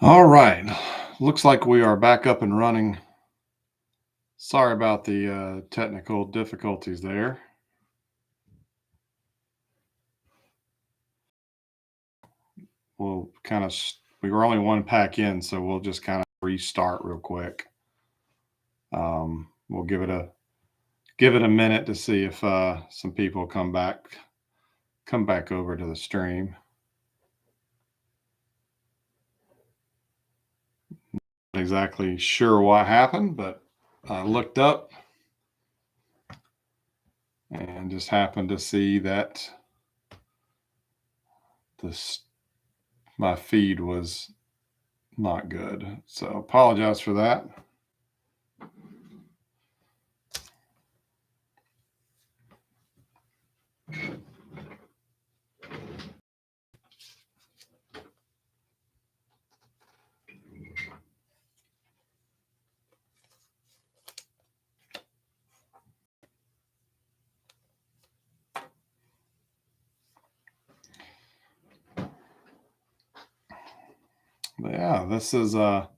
All right. Looks like we are back up and running. Sorry about the technical difficulties there. We were only one pack in, so we'll just kind of restart real quick. We'll give it a minute to see if some people come back over to the stream. Not exactly sure what happened, but I looked up and just happened to see that this my feed was not good. So apologize for that. But yeah, this is it's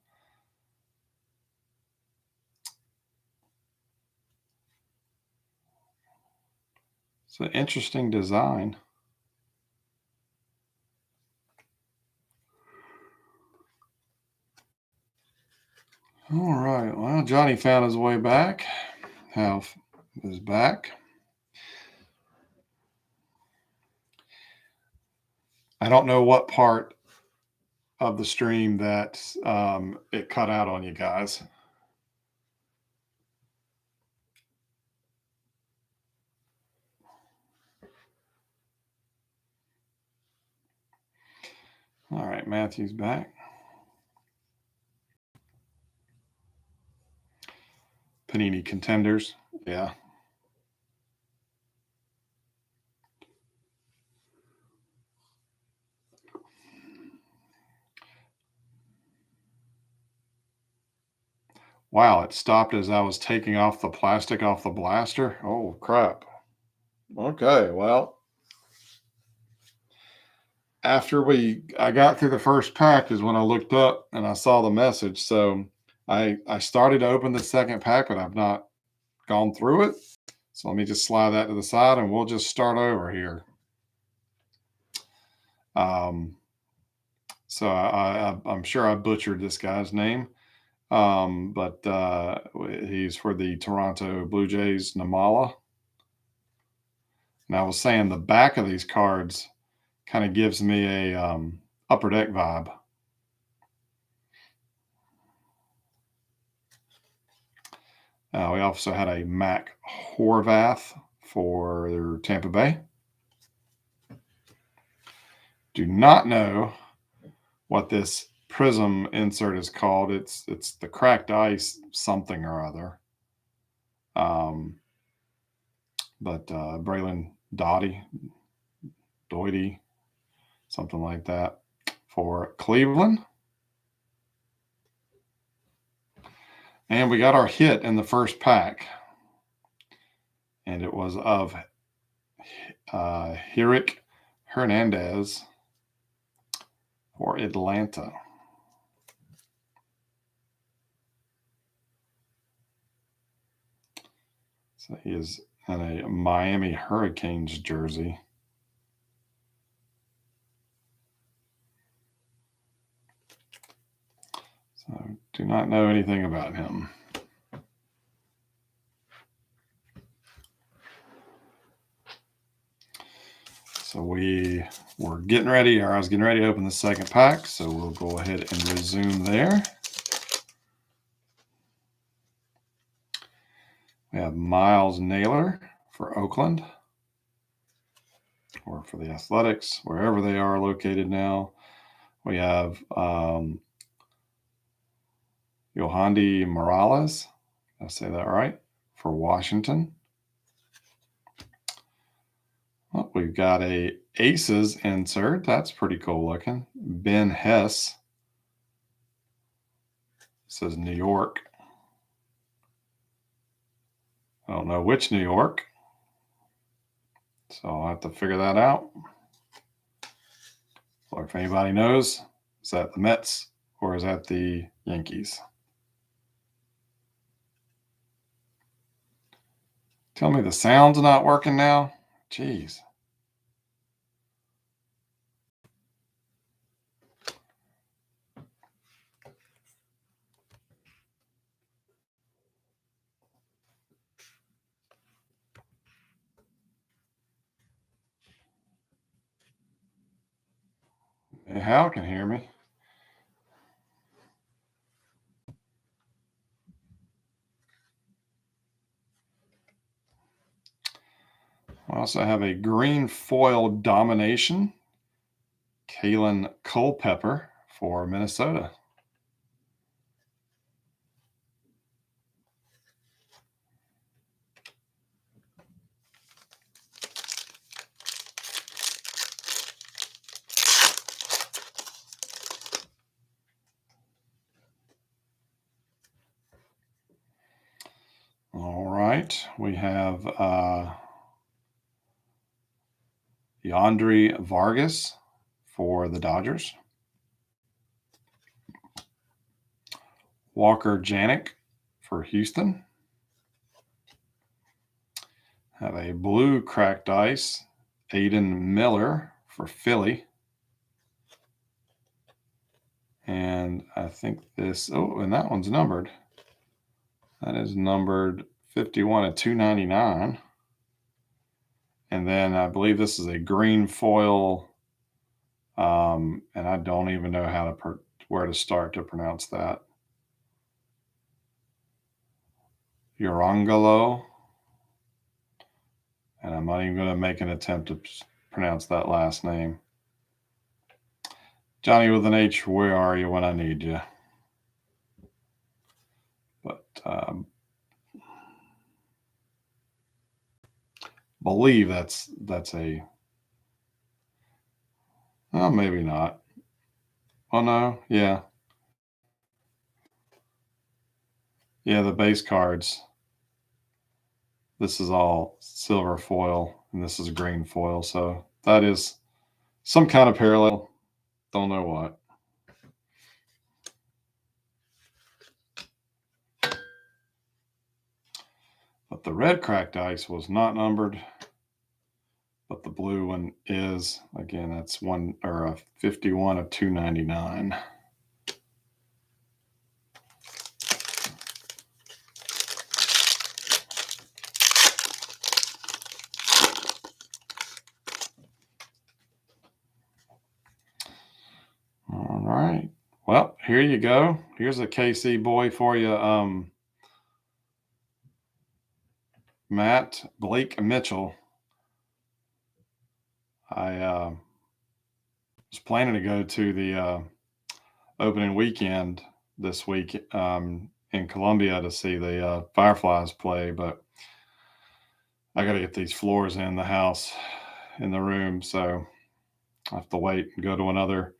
an interesting design. All right. Well, Johnny found his way back. Hal is back. I don't know what part of the stream that it cut out on you guys. All right, Matthew's back. Panini contenders. Yeah. Wow, it stopped as I was taking off the plastic off the blaster. Oh, crap. Okay, well, after I got through the first pack is when I looked up and I saw the message. So I started to open the second pack, but I've not gone through it. So let me just slide that to the side and we'll just start over here. Um, so I'm sure I butchered this guy's name, but he's for the Toronto Blue Jays, Namala. And I was saying the back of these cards kind of gives me a upper deck vibe. We also had a Mac Horvath for Tampa Bay. Do not know what this prism insert is called. It's the cracked ice something or other. But Braylon Doity, something like that, for Cleveland. And we got our hit in the first pack. And it was of Hirik Hernandez for Atlanta. So he is in a Miami Hurricanes jersey. So do not know anything about him. So we were getting ready, or I was getting ready to open the second pack. So we'll go ahead and resume there. We have Miles Naylor for Oakland, or for the Athletics, wherever they are located now. We have Yohandy Morales, did I say that right, for Washington. Well, we've got a Aces insert. That's pretty cool looking. Ben Hess. Says New York. I don't know which New York. So I'll have to figure that out. Or if anybody knows, is that the Mets or is that the Yankees? Tell me the sound's not working now? Jeez. Hal can hear me. I also have a green foil domination, Kalen Culpepper for Minnesota. All right, we have Yandri Vargas for the Dodgers, Walker Janik for Houston, have a blue cracked ice, Aiden Miller for Philly, and I think this, oh, and that one's numbered. That is numbered 51 of 299. And then I believe this is a green foil, and I don't even know how to where to start to pronounce that. Urangalo, and I'm not even going to make an attempt to pronounce that last name. Johnny with an H, where are you when I need you? But believe that's a, oh, maybe not. Oh no, yeah, the base cards. This is all silver foil, and this is green foil, so that is some kind of parallel. Don't know what. But the red cracked ice was not numbered, but the blue one is. Again, that's one or a 51 of 299. All right. Well, here you go. Here's a KC boy for you. Matt Blake Mitchell. I was planning to go to the opening weekend this week in Columbia to see the Fireflies play, but I got to get these floors in the house, in the room, so I have to wait and go to another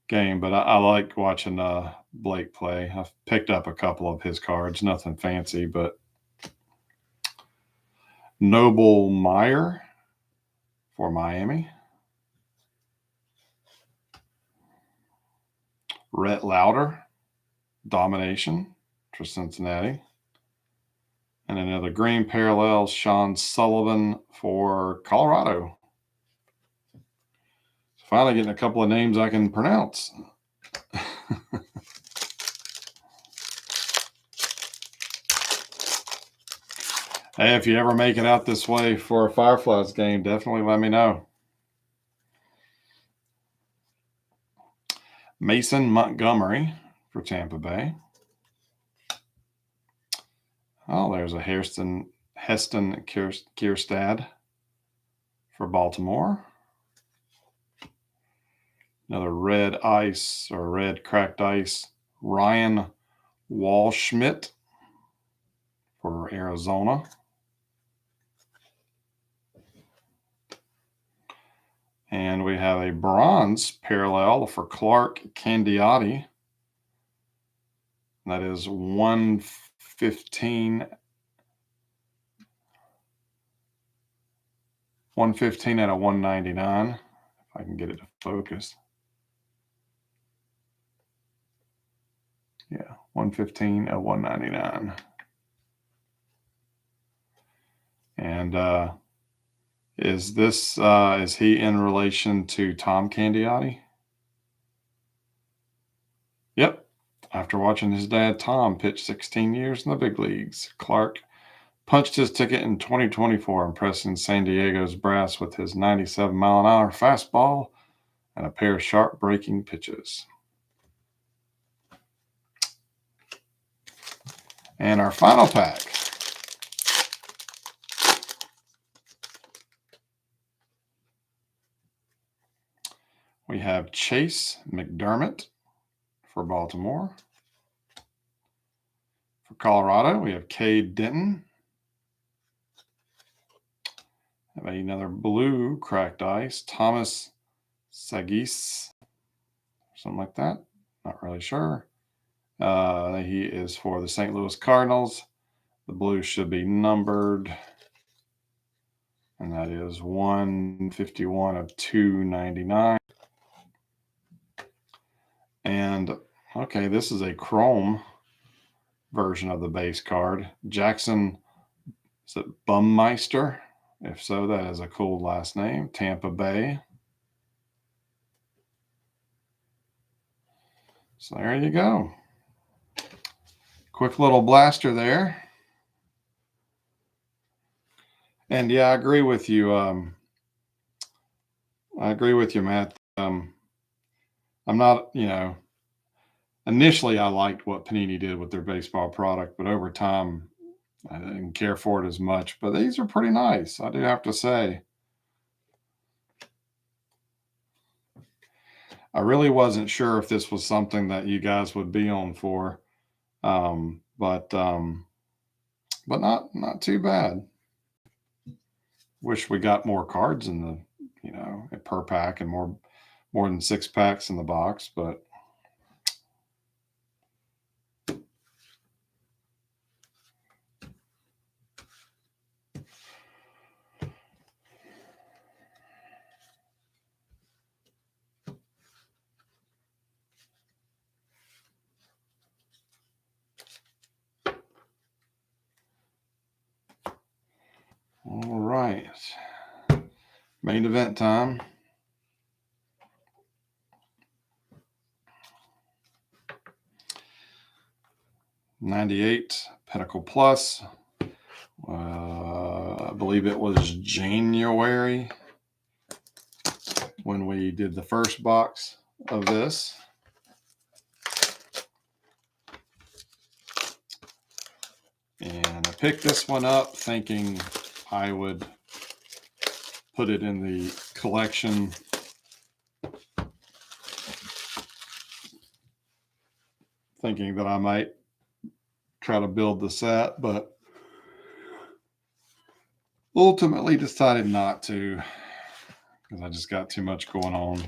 game. But I like watching Blake play. I've picked up a couple of his cards, nothing fancy, but Noble Meyer for Miami, Rhett Lauder, Domination for Cincinnati, and another green parallel, Sean Sullivan for Colorado. Finally getting a couple of names I can pronounce. Hey, if you ever make it out this way for a Fireflies game, definitely let me know. Mason Montgomery for Tampa Bay. Oh, there's a Heston Kierstad for Baltimore. Another red ice or red cracked ice, Ryan Walschmidt for Arizona. And we have a bronze parallel for Clark Candiotti. That is 115 out of 199. If I can get it to focus. 115 of 199. And is he in relation to Tom Candiotti? Yep. After watching his dad Tom pitch 16 years in the big leagues, Clark punched his ticket in 2024, impressing San Diego's brass with his 97-mile-an-hour fastball and a pair of sharp breaking pitches. And our final pack. We have Chase McDermott for Baltimore. For Colorado, we have Cade Denton. Have another blue cracked ice, Thomas Sagis, something like that. Not really sure. He is for the St. Louis Cardinals. The blue should be numbered, and that is 151 of 299. And okay, this is a chrome version of the base card. Jackson, is it Bummeister? If so, that is a cool last name. Tampa Bay. So there you go. Quick little blaster there. And yeah, I agree with you. Matt. I'm not, initially I liked what Panini did with their baseball product, but over time I didn't care for it as much. But these are pretty nice, I do have to say. I really wasn't sure if this was something that you guys would be on for, but not too bad. Wish we got more cards in the, per pack and more than 6 packs in the box, but all right. Main event time. '98 Pinnacle Plus. I believe it was January when we did the first box of this. And I picked this one up thinking I would put it in the collection. Thinking that I might try to build the set, but ultimately decided not to because I just got too much going on.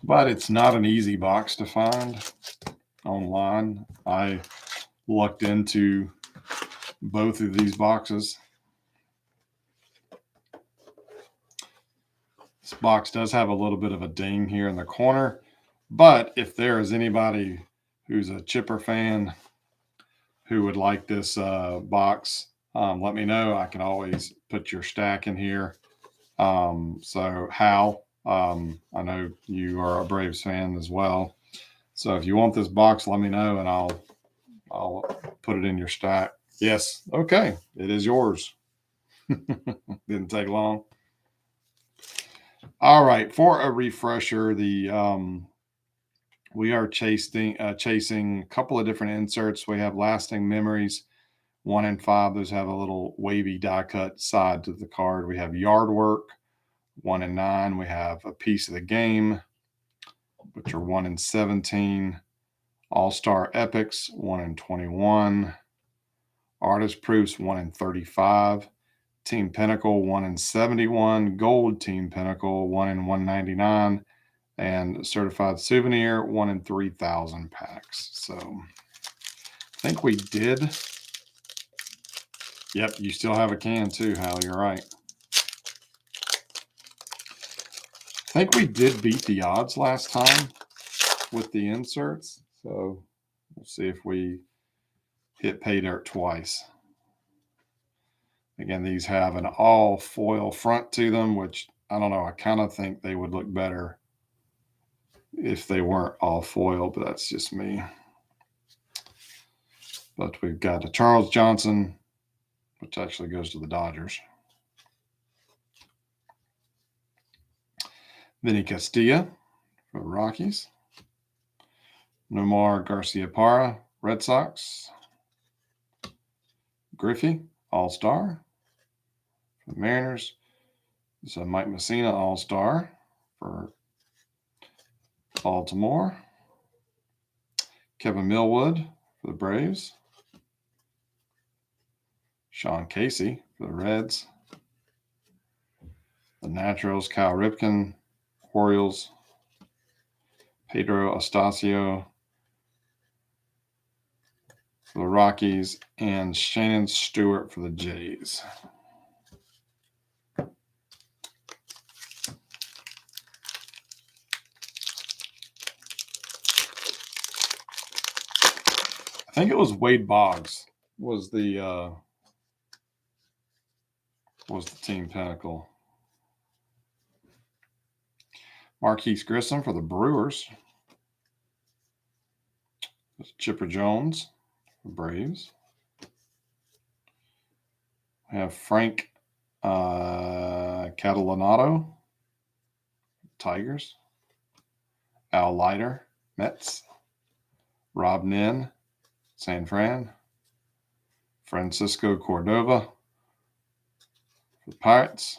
But it's not an easy box to find online. I looked into both of these boxes. This box does have a little bit of a ding here in the corner, but if there is anybody who's a chipper fan who would like this box, let me know. I can always put your stack in here. So Hal, I know you are a Braves fan as well. So if you want this box, let me know and I'll put it in your stack. Yes. Okay. It is yours. Didn't take long. All right. For a refresher, we are chasing a couple of different inserts. We have Lasting Memories 1 and 5. Those have a little wavy die cut side to the card. We have Yard Work 1 and 9. We have A Piece of the Game, which are 1 and 17. All-Star Epics 1 and 21. Artist Proofs 1 and 35. Team Pinnacle 1 and 71. Gold Team Pinnacle 1 and 199. And Certified Souvenir 1 in 3,000 packs. So I think we did. Yep, you still have a can too, Hal. You're right. I think we did beat the odds last time. with the inserts. So we'll see if we hit pay dirt twice. Again, these have an all foil front to them, which I don't know. I kind of think they would look better if they weren't all foil, but that's just me. But we've got a Charles Johnson, which actually goes to the Dodgers. Vinny Castilla for the Rockies. Nomar Garciaparra, Red Sox. Griffey, All-Star for the Mariners. This is Mike Messina, All-Star for Baltimore. Kevin Millwood for the Braves. Sean Casey for the Reds. The Naturals, Kyle Ripken, Orioles. Pedro Astacio for the Rockies, and Shannon Stewart for the Jays. I think it was Wade Boggs was the team Pinnacle. Marquise Grissom for the Brewers. Chipper Jones for Braves. We have Frank Catalanato, Tigers. Al Leiter, Mets. Rob Nin, San Fran. Francisco Cordova for the Pirates.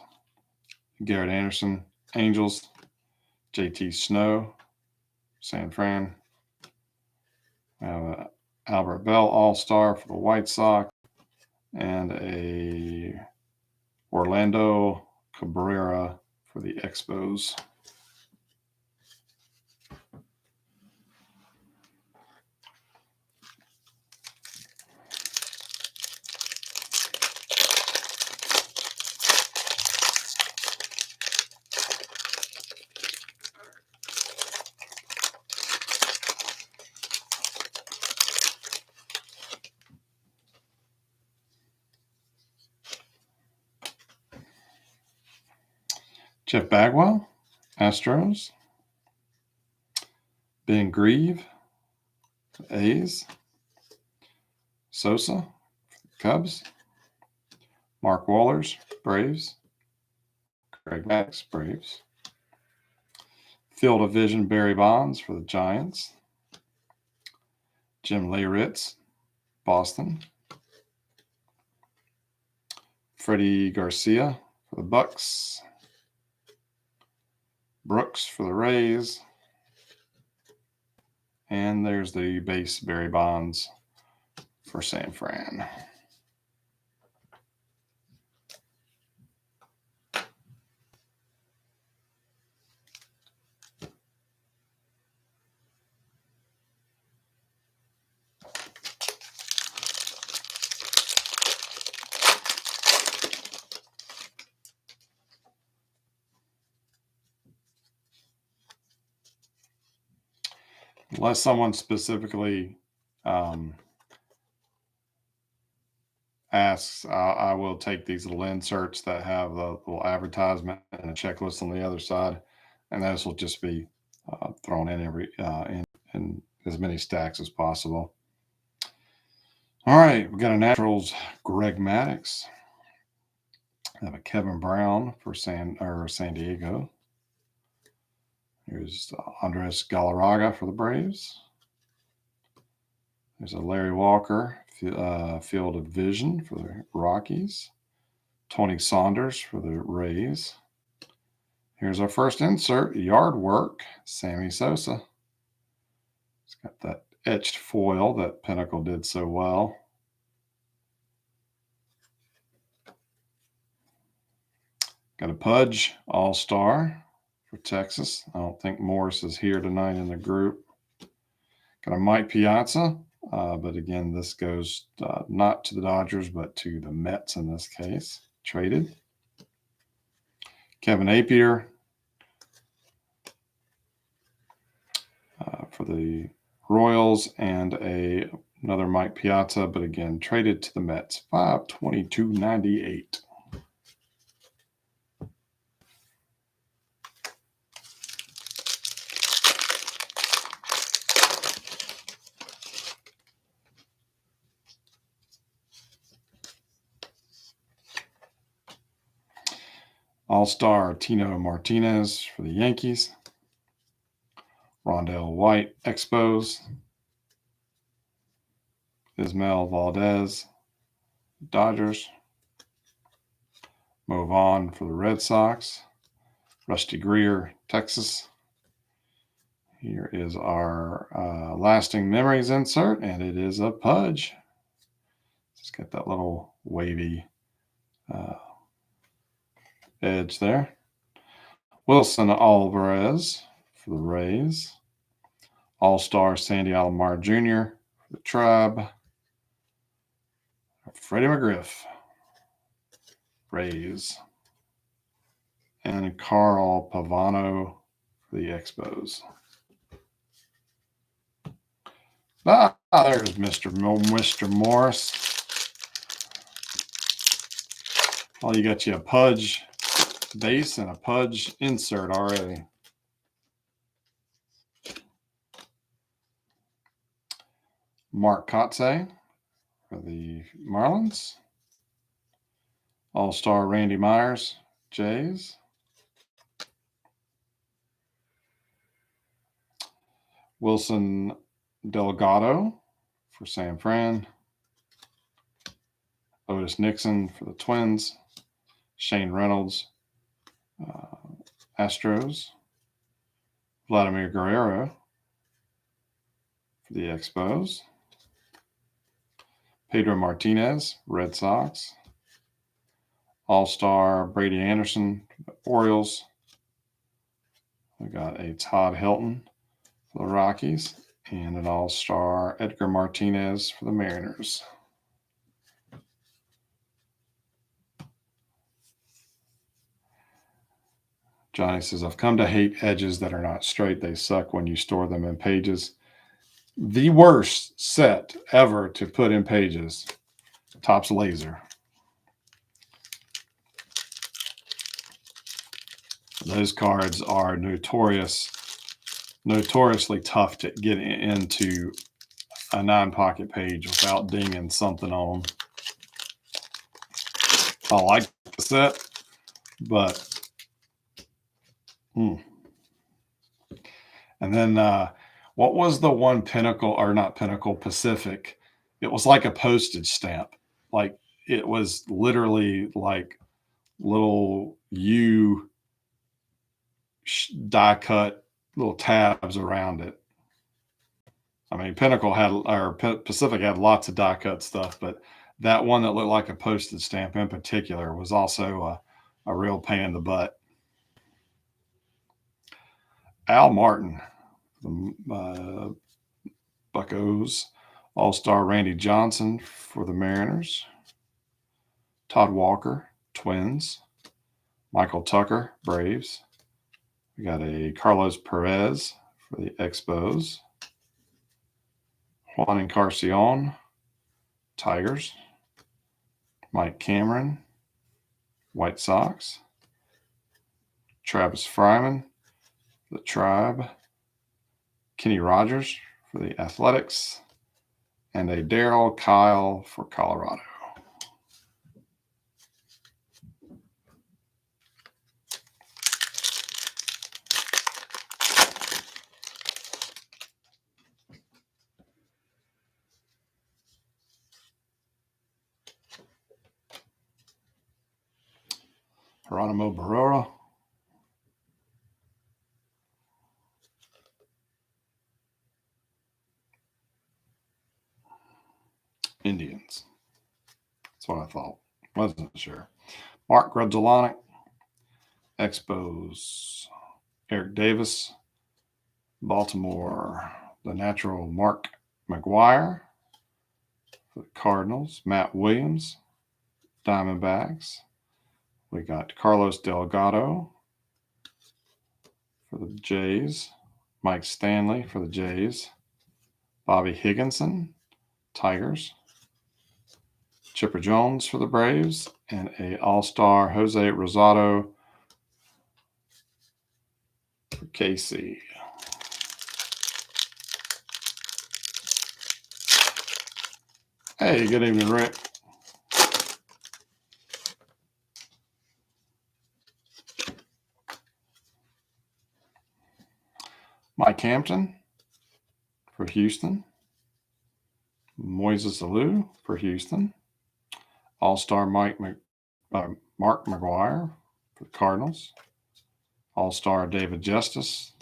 Garrett Anderson, Angels. JT Snow, San Fran. We have Albert Bell, All-Star for the White Sox. And a Orlando Cabrera for the Expos. Jeff Bagwell, Astros. Ben Grieve, A's. Sosa, Cubs. Mark Wohlers, Braves. Greg Maddux, Braves. Field of Vision, Barry Bonds for the Giants. Jim Leyritz, Boston. Freddie Garcia for the Bucks. Brooks for the Rays. And there's the base Barry Bonds for San Fran. Unless someone specifically asks, I will take these little inserts that have the little advertisement and a checklist on the other side, and those will just be thrown in in as many stacks as possible. All right, we got a Naturals Greg Maddux. I have a Kevin Brown for San Diego. Here's Andres Galarraga for the Braves. There's a Larry Walker, Field of Vision for the Rockies. Tony Saunders for the Rays. Here's our first insert, Yard Work, Sammy Sosa. It's got that etched foil that Pinnacle did so well. Got a Pudge All-Star for Texas. I don't think Morris is here tonight in the group. Got a Mike Piazza, but again, this goes not to the Dodgers, but to the Mets in this case. Traded. Kevin Appier for the Royals, and another Mike Piazza, but again traded to the Mets. 5/22/98. All-Star Tino Martinez for the Yankees. Rondell White Expos. Ismael Valdez Dodgers. Mo Vaughn for the Red Sox. Rusty Greer Texas. Here is our lasting memories insert, and it is a Pudge. It's got that little wavy edge there. Wilson Alvarez for the Rays. All-Star Sandy Alomar Jr. for the Tribe. Freddie McGriff, Rays. And Carl Pavano for the Expos. There's Mr. Morris. Well, you got you a Pudge base and a Pudge insert already. Mark Kotze for the Marlins. All-Star Randy Myers, Jays. Wilson Delgado for San Fran. Otis Nixon for the Twins. Shane Reynolds, Astros. Vladimir Guerrero for the Expos. Pedro Martinez, Red Sox. All-Star Brady Anderson for the Orioles. We got a Todd Hilton for the Rockies, and an All-Star Edgar Martinez for the Mariners. Johnny says, I've come to hate edges that are not straight. They suck when you store them in pages. The worst set ever to put in pages, Topps Laser. Those cards are notoriously tough to get into a non-pocket page without dinging something on. I like the set, but and then what was the one Pinnacle, or not Pinnacle, Pacific? It was like a postage stamp. Like it was literally like little die cut little tabs around it. I mean, Pacific had lots of die cut stuff, but that one that looked like a postage stamp in particular was also a real pain in the butt. Al Martin, the Buccos. All-Star Randy Johnson for the Mariners. Todd Walker, Twins. Michael Tucker, Braves. We got a Carlos Perez for the Expos. Juan Encarnacion, Tigers. Mike Cameron, White Sox. Travis Fryman, the Tribe. Kenny Rogers for the Athletics. And a Darryl Kyle for Colorado. Geronimo Barrera. Indians. That's what I thought. Wasn't sure. Mark Grudzielanek. Expos. Eric Davis. Baltimore. The natural Mark McGuire for the Cardinals. Matt Williams. Diamondbacks. We got Carlos Delgado for the Jays. Mike Stanley for the Jays. Bobby Higginson, Tigers. Chipper Jones for the Braves. And a All-Star Jose Rosado for KC. Hey, good evening, Rick. Mike Hampton for Houston. Moises Alou for Houston. All-Star Mark McGuire for the Cardinals. All-Star David Justice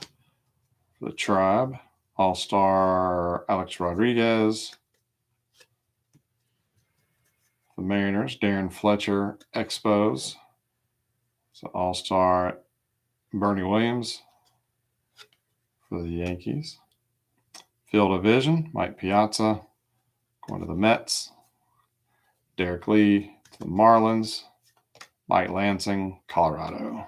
for the Tribe. All-Star Alex Rodriguez for the Mariners. Darren Fletcher Expos. So All-Star Bernie Williams for the Yankees. Field Division, Mike Piazza going to the Mets. Derek Lee to the Marlins. Mike Lansing, Colorado.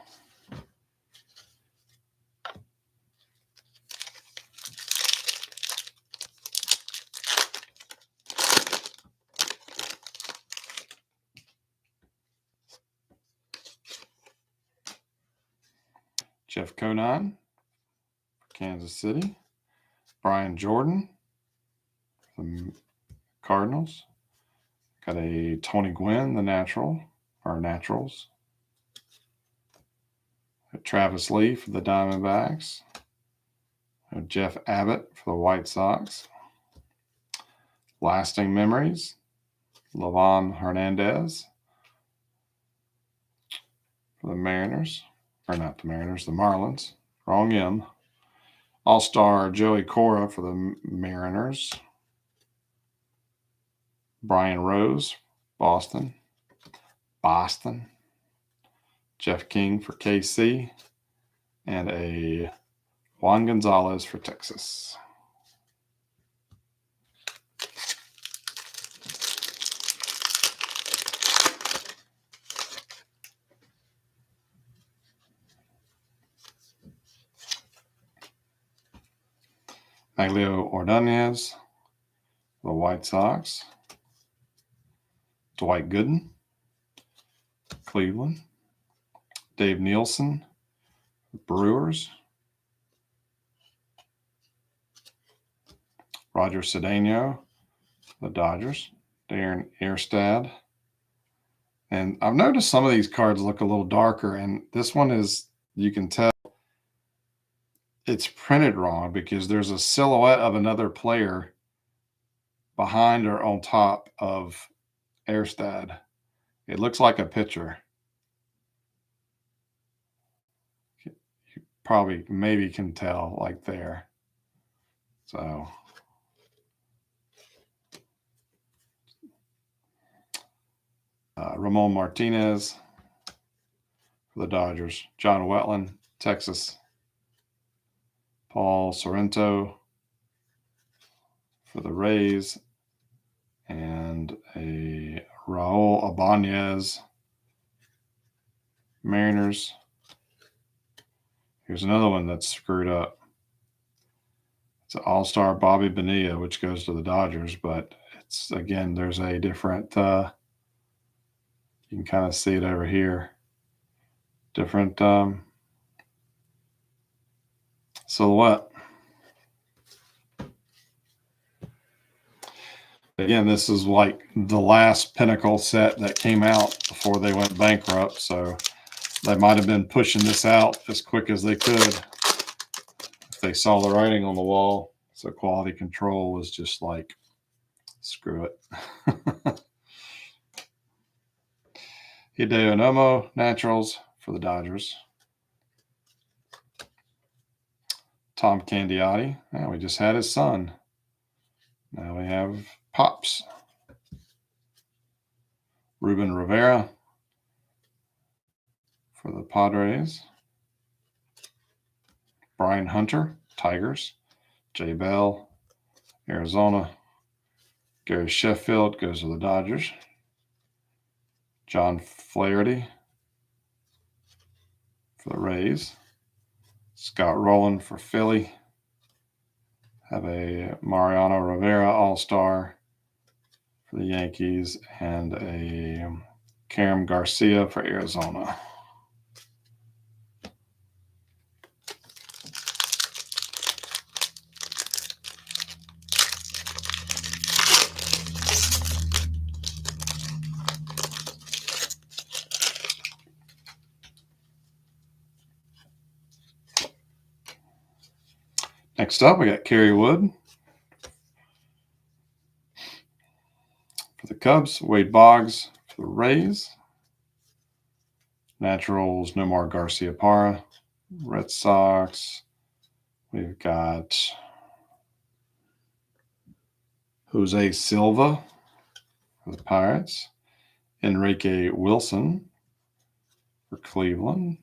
Jeff Conan, Kansas City. Brian Jordan, the Cardinals. Got a Tony Gwynn, the Naturals. Travis Lee for the Diamondbacks. Jeff Abbott for the White Sox. Lasting Memories, Levon Hernandez for the Mariners. Or not the Mariners, the Marlins. Wrong M. All-Star Joey Cora for the Mariners. Brian Rose, Boston. Jeff King for KC. And a Juan Gonzalez for Texas. Maglio Ordonez, the White Sox. Dwight Gooden, Cleveland. Dave Nielsen, Brewers. Roger Cedeno, the Dodgers. Darren Erstad. And I've noticed some of these cards look a little darker, and this one is, you can tell it's printed wrong because there's a silhouette of another player behind or on top of Erstad. It looks like a pitcher. You probably maybe can tell like there. So Ramon Martinez for the Dodgers. John Wetland, Texas. Paul Sorrento for the Rays. And a Raul Ibanez, Mariners. Here's another one that's screwed up. It's an All-Star Bobby Bonilla, which goes to the Dodgers, but it's, again, there's a different, you can kind of see it over here. Different silhouette. Again, this is like the last Pinnacle set that came out before they went bankrupt, so they might have been pushing this out as quick as they could if they saw the writing on the wall. So quality control was just like, screw it. Hideo Nomo, Naturals for the Dodgers. Tom Candiotti. Now we just had his son. Now we have Pops. Ruben Rivera for the Padres. Brian Hunter, Tigers. Jay Bell, Arizona. Gary Sheffield goes to the Dodgers. John Flaherty for the Rays. Scott Rowland for Philly. Have a Mariano Rivera All-Star for the Yankees and a Karam Garcia for Arizona. Next up, we got Kerry Wood for the Cubs, Wade Boggs for the Rays, Naturals, Nomar Garciaparra, Red Sox. We've got Jose Silva for the Pirates, Enrique Wilson for Cleveland,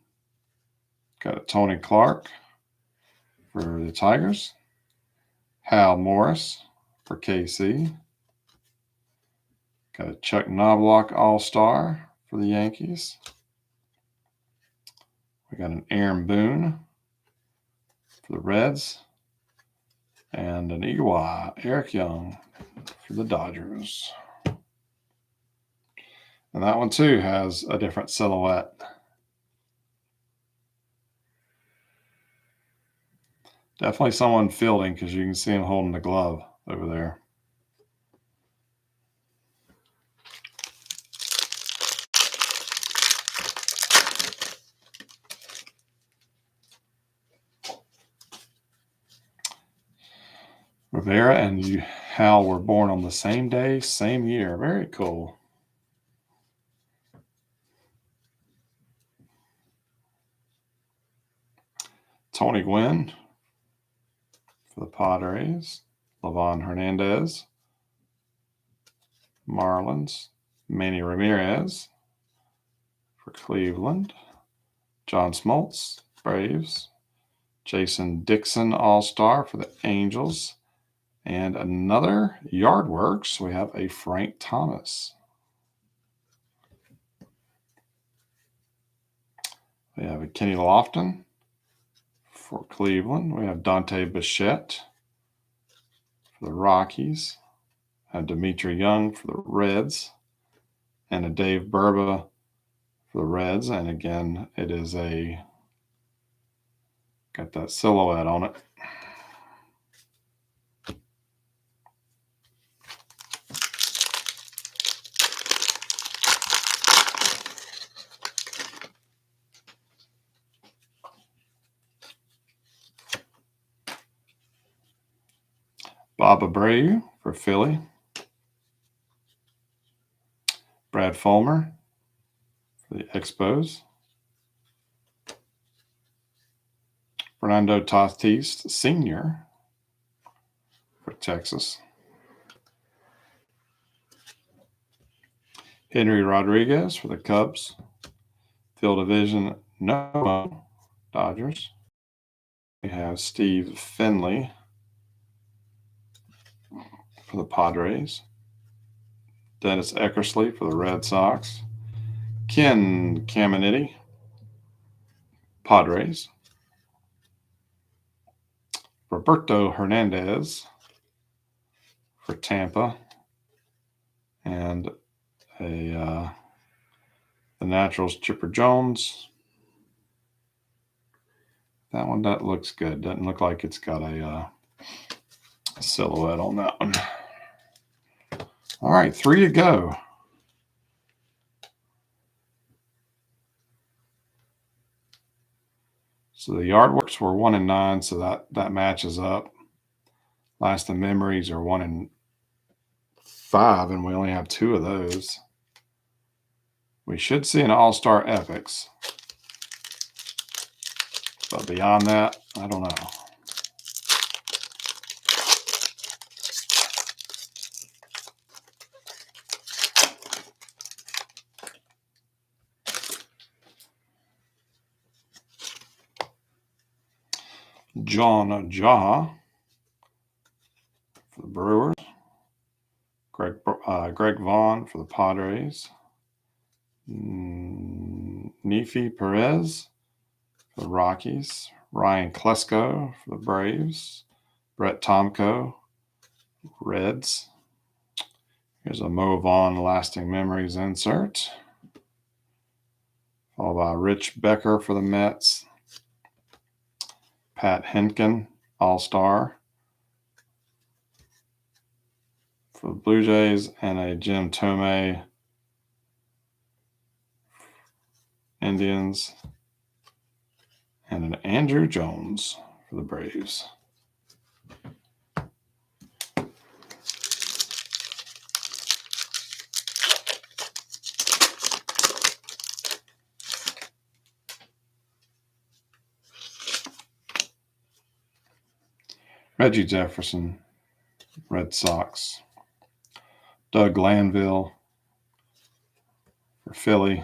got a Tony Clark for the Tigers, Hal Morris for KC, got a Chuck Knobloch All-Star for the Yankees. We got an Aaron Boone for the Reds, and an Ewok, Eric Young for the Dodgers. And that one too has a different silhouette. Definitely someone fielding because you can see him holding the glove over there. Rivera and Hal were born on the same day, same year. Very cool. Tony Gwynn for the Padres, Livan Hernandez, Marlins, Manny Ramirez for Cleveland, John Smoltz, Braves, Jason Dixon All-Star for the Angels, and another Yardworks. We have a Frank Thomas. We have a Kenny Lofton for Cleveland. We have Dante Bichette for the Rockies. A Dimitri Young for the Reds. And a Dave Burba for the Reds. And again, it is got that silhouette on it. Bob Abreu for Philly. Brad Fulmer for the Expos. Fernando Tatis Sr. for Texas. Henry Rodriguez for the Cubs. Field Division No. Dodgers. We have Steve Finley for the Padres. Dennis Eckersley for the Red Sox. Ken Caminiti, Padres. Roberto Hernandez for Tampa. And the Naturals, Chipper Jones. That one, that looks good. Doesn't look like it's got a silhouette on that one. All right, 3 to go. So the Yardworks were 1 and 9, so that matches up. Lasting Memories are 1 and 5, and we only have 2 of those. We should see an All-Star Epics. But beyond that, I don't know. John Jaw for the Brewers. Greg Vaughn for the Padres. Nefi Perez for the Rockies. Ryan Klesko for the Braves. Brett Tomko, Reds. Here's a Mo Vaughn Lasting Memories insert, followed by Rich Becker for the Mets, Pat Henkin, All-Star for the Blue Jays, and a Jim Tomei, Indians, and an Andrew Jones for the Braves. Reggie Jefferson, Red Sox. Doug Glanville for Philly.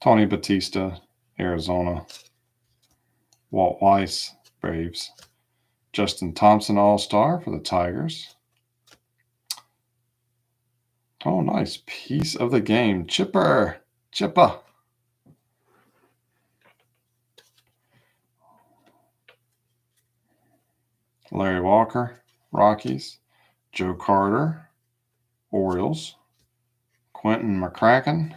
Tony Batista, Arizona. Walt Weiss, Braves. Justin Thompson, All-Star for the Tigers. Oh, nice. Piece of the game. Chipper. Larry Walker, Rockies. Joe Carter, Orioles. Quentin McCracken,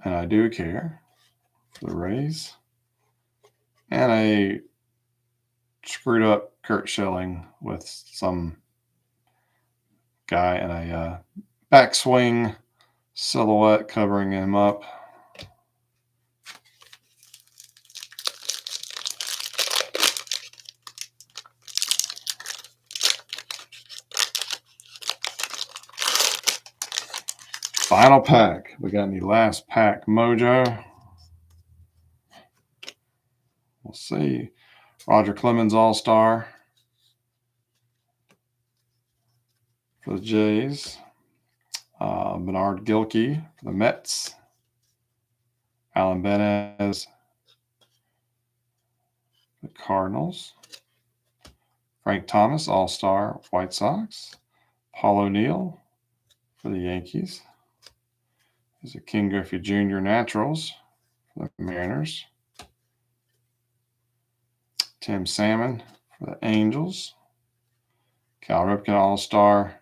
and I Do Care for the Rays. And a screwed up Kurt Schilling with some guy in a backswing silhouette covering him up. Final pack. We got any last pack mojo? We'll see. Roger Clemens, All-Star for the Jays. Bernard Gilkey for the Mets. Alan Benez, the Cardinals. Frank Thomas, All-Star, White Sox. Paul O'Neill for the Yankees. There's a King Griffey Jr. Naturals for the Mariners. Tim Salmon for the Angels. Cal Ripken, All-Star,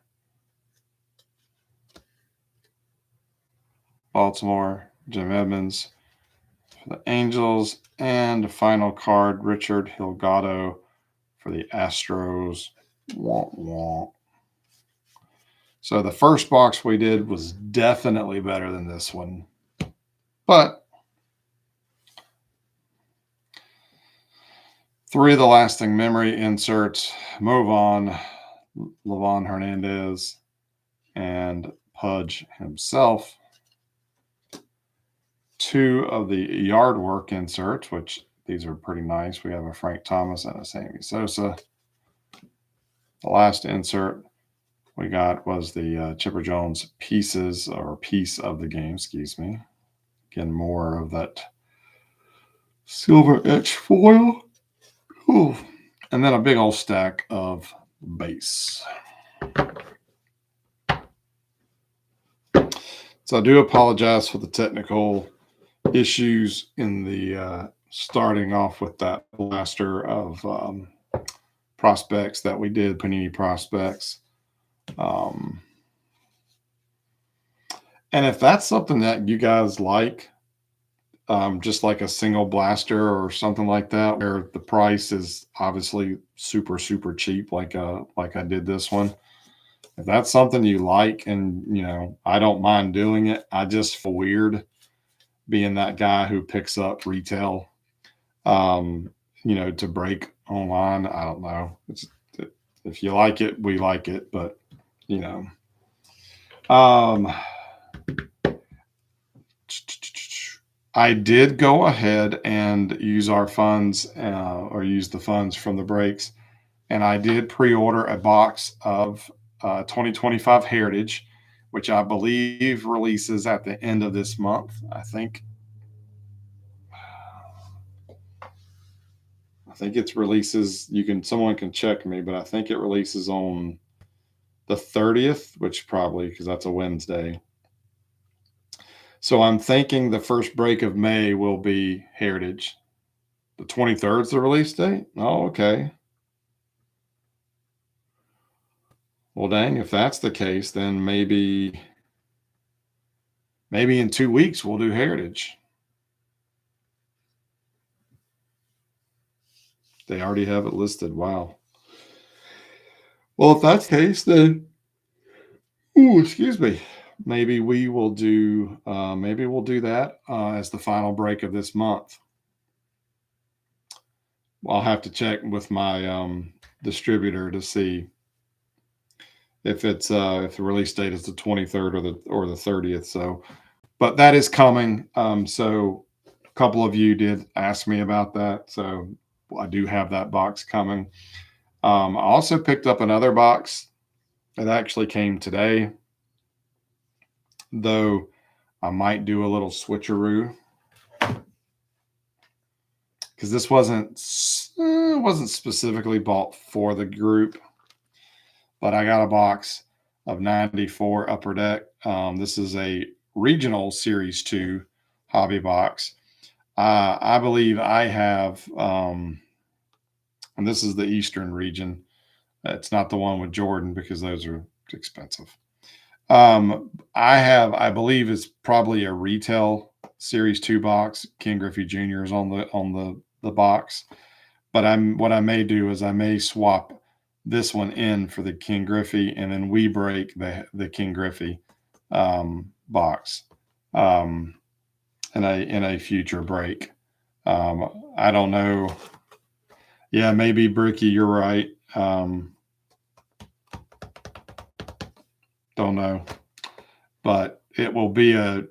Baltimore. Jim Edmonds for the Angels. And the final card, Richard Hilgado for the Astros. Womp womp. So the first box we did was definitely better than this one. But 3 of the lasting memory inserts, Mo Vaughn, Livan Hernandez, and Pudge himself. 2 of the yard work inserts, which these are pretty nice. We have a Frank Thomas and a Sammy Sosa. The last insert we got was the Chipper Jones pieces, or piece of the game, excuse me. Again, more of that silver etch foil. Ooh. And then a big old stack of base. So I do apologize for the technical issues in the starting off with that blaster of prospects that we did, Panini prospects. And if that's something that you guys like, just like a single blaster or something like that, where the price is obviously super, super cheap, like I did this one. If that's something you like, and I don't mind doing it. I just feel weird being that guy who picks up retail, to break online. I don't know. If you like it, we like it, but I did go ahead and use our funds, or use the funds from the breaks, and I did pre-order a box of 2025 Heritage, which I believe releases at the end of this month. I think it releases. Someone can check me, but I think it releases on the 30th, which probably, because that's a Wednesday. So I'm thinking the first break of May will be Heritage. The 23rd is the release date? Oh, okay. Well, dang, if that's the case, then maybe in 2 weeks we'll do Heritage. They already have it listed. Wow. Well, if that's the case, then ooh, excuse me. Maybe we'll do that as the final break of this month. I'll have to check with my distributor to see if the release date is the 23rd or the 30th. So, but that is coming. So a couple of you did ask me about that. So I do have that box coming. I also picked up another box. It actually came today, though I might do a little switcheroo because this wasn't specifically bought for the group, but I got a box of 94 Upper Deck. This is a regional Series 2 hobby box. I believe I have, and this is the Eastern region. It's not the one with Jordan because those are expensive. I believe it's probably a retail Series 2 box. Ken Griffey Jr. is on the box. But what I may do is I may swap this one in for the King Griffey, and then we break the King Griffey box in a future break. I don't know. Yeah, maybe Bricky, you're right. Don't know, but it'll be a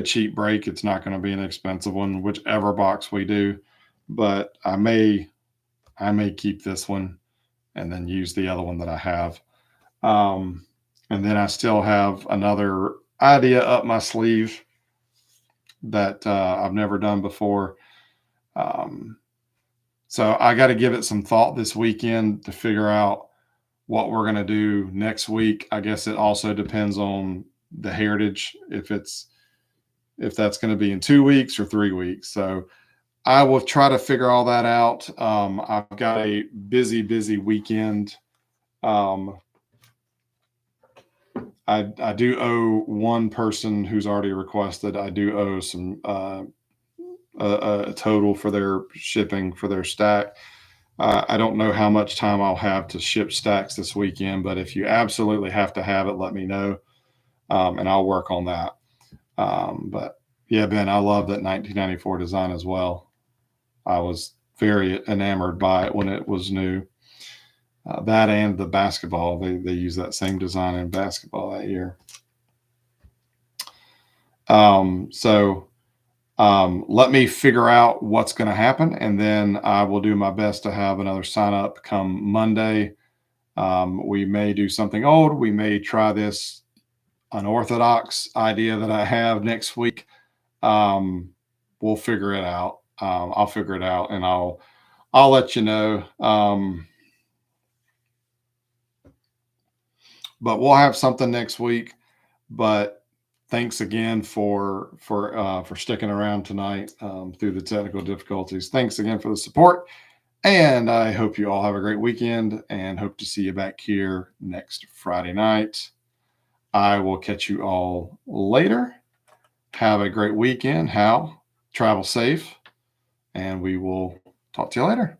cheap break. It's not going to be an expensive one, whichever box we do. But I may keep this one and then use the other one that I have. And then I still have another idea up my sleeve that I've never done before. Um, so I got to give it some thought this weekend to figure out what we're going to do next week. I guess it also depends on the Heritage, if that's going to be in 2 weeks or 3 weeks. So I will try to figure all that out. I've got a busy weekend. I do owe one person who's already requested. I do owe some a total for their shipping for their stack. I don't know how much time I'll have to ship stacks this weekend, but if you absolutely have to have it, let me know, and I'll work on that. But yeah, Ben, I love that 1994 design as well. I was very enamored by it when it was new. That and the basketball, they use that same design in basketball that year. So let me figure out what's going to happen, and then I will do my best to have another sign up come Monday. We may do something old. We may try this unorthodox idea that I have next week. We'll figure it out. I'll figure it out, and I'll let you know. But we'll have something next week. But thanks again for sticking around tonight through the technical difficulties. Thanks again for the support, and I hope you all have a great weekend, and hope to see you back here next Friday night. I will catch you all later. Have a great weekend. Hal, travel safe, and we will talk to you later.